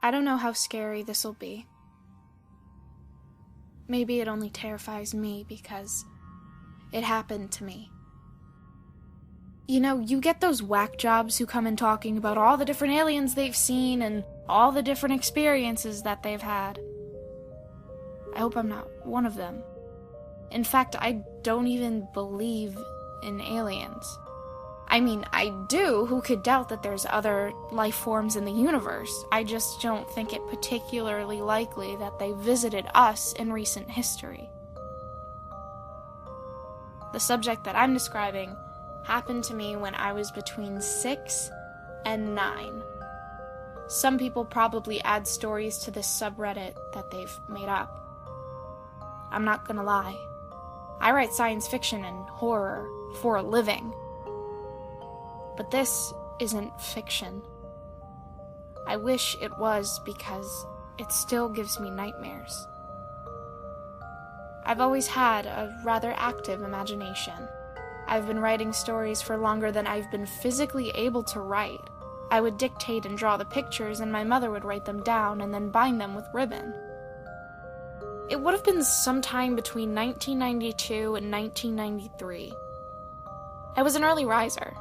I don't know how scary this'll be. Maybe it only terrifies me because it happened to me. You know, you get those whack jobs who come in talking about all the different aliens they've seen and all the different experiences that they've had. I hope I'm not one of them. In fact, I don't even believe in aliens. I mean, I do. Who could doubt that there's other life forms in the universe? I just don't think it particularly likely that they visited us in recent history. The subject that I'm describing happened to me when I was between 6 and 9. Some people probably add stories to this subreddit that they've made up. I'm not gonna lie. I write science fiction and horror for a living. But this isn't fiction. I wish it was, because it still gives me nightmares. I've always had a rather active imagination. I've been writing stories for longer than I've been physically able to write. I would dictate and draw the pictures, and my mother would write them down and then bind them with ribbon. It would have been sometime between 1992 and 1993. I was an early riser.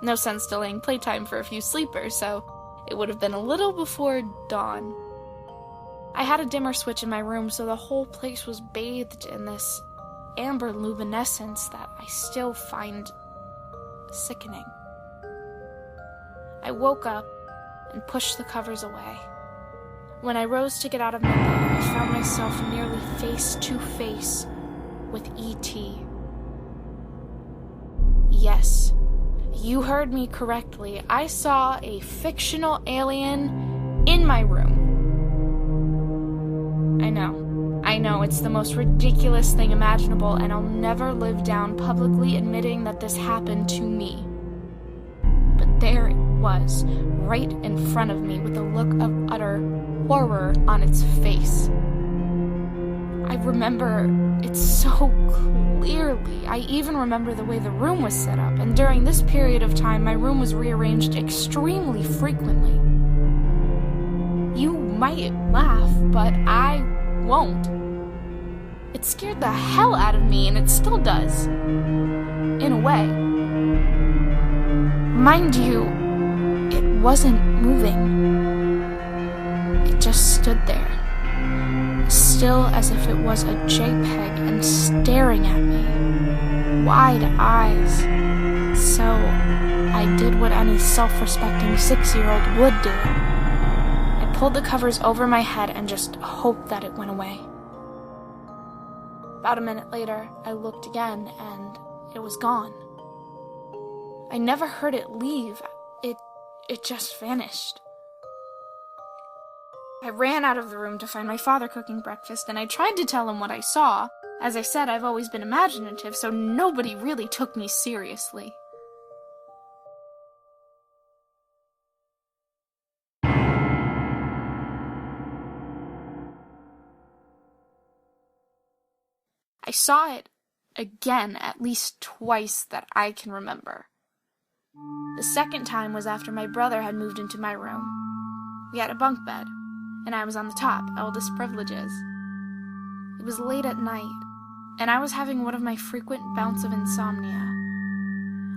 No sense delaying playtime for a few sleepers, so it would have been a little before dawn. I had a dimmer switch in my room, so the whole place was bathed in this amber luminescence that I still find sickening. I woke up and pushed the covers away. When I rose to get out of my bed, I found myself nearly face to face with E.T. Yes, you heard me correctly. I saw a fictional alien in my room. I know, it's the most ridiculous thing imaginable, and I'll never live down publicly admitting that this happened to me. But there it was, right in front of me, with a look of utter horror on its face. I remember it so clearly. I even remember the way the room was set up, and during this period of time, my room was rearranged extremely frequently. You might laugh, but I won't. It scared the hell out of me, and it still does. In a way. Mind you, it wasn't moving. It just stood there, still as if it was a JPEG and staring at me, wide eyes. So I did what any self-respecting 6-year-old would do. I pulled the covers over my head and just hoped that it went away. About a minute later, I looked again, and it was gone. I never heard it leave. It just vanished. I ran out of the room to find my father cooking breakfast, and I tried to tell him what I saw. As I said, I've always been imaginative, so nobody really took me seriously. I saw it again at least twice that I can remember. The second time was after my brother had moved into my room. We had a bunk bed, and I was on the top, eldest privileges. It was late at night, and I was having one of my frequent bouts of insomnia.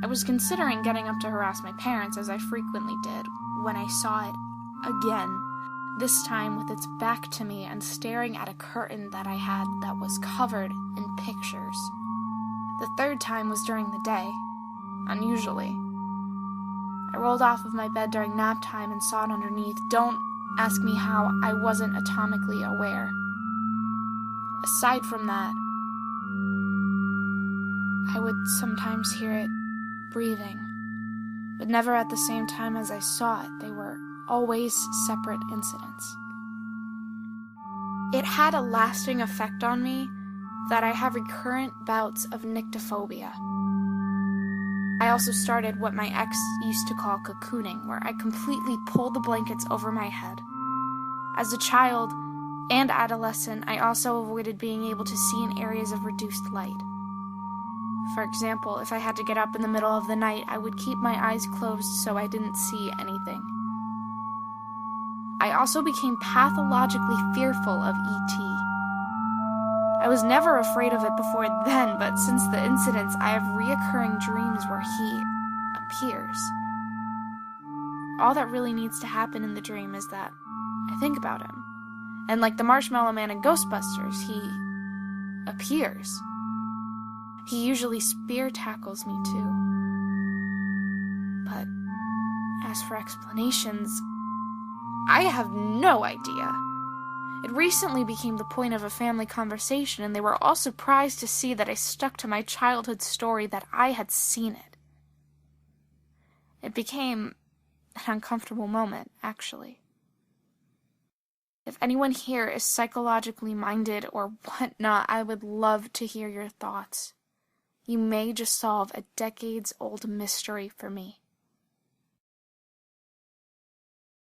I was considering getting up to harass my parents, as I frequently did, when I saw it again, this time with its back to me and staring at a curtain that I had that was covered in pictures. The third time was during the day, unusually. I rolled off of my bed during nap time and saw it underneath. Don't ask me how I wasn't atomically aware. Aside from that, I would sometimes hear it breathing, but never at the same time as I saw it. They were always separate incidents. It had a lasting effect on me that I have recurrent bouts of nyctophobia. I also started what my ex used to call cocooning, where I completely pulled the blankets over my head. As a child and adolescent, I also avoided being able to see in areas of reduced light. For example, if I had to get up in the middle of the night, I would keep my eyes closed so I didn't see anything. I also became pathologically fearful of E.T. I was never afraid of it before then, but since the incidents, I have reoccurring dreams where he appears. All that really needs to happen in the dream is that I think about him. And like the Marshmallow Man in Ghostbusters, he appears. He usually spear tackles me too. But as for explanations, I have no idea. It recently became the point of a family conversation, and they were all surprised to see that I stuck to my childhood story that I had seen it. It became an uncomfortable moment, actually. If anyone here is psychologically minded or whatnot, I would love to hear your thoughts. You may just solve a decades-old mystery for me.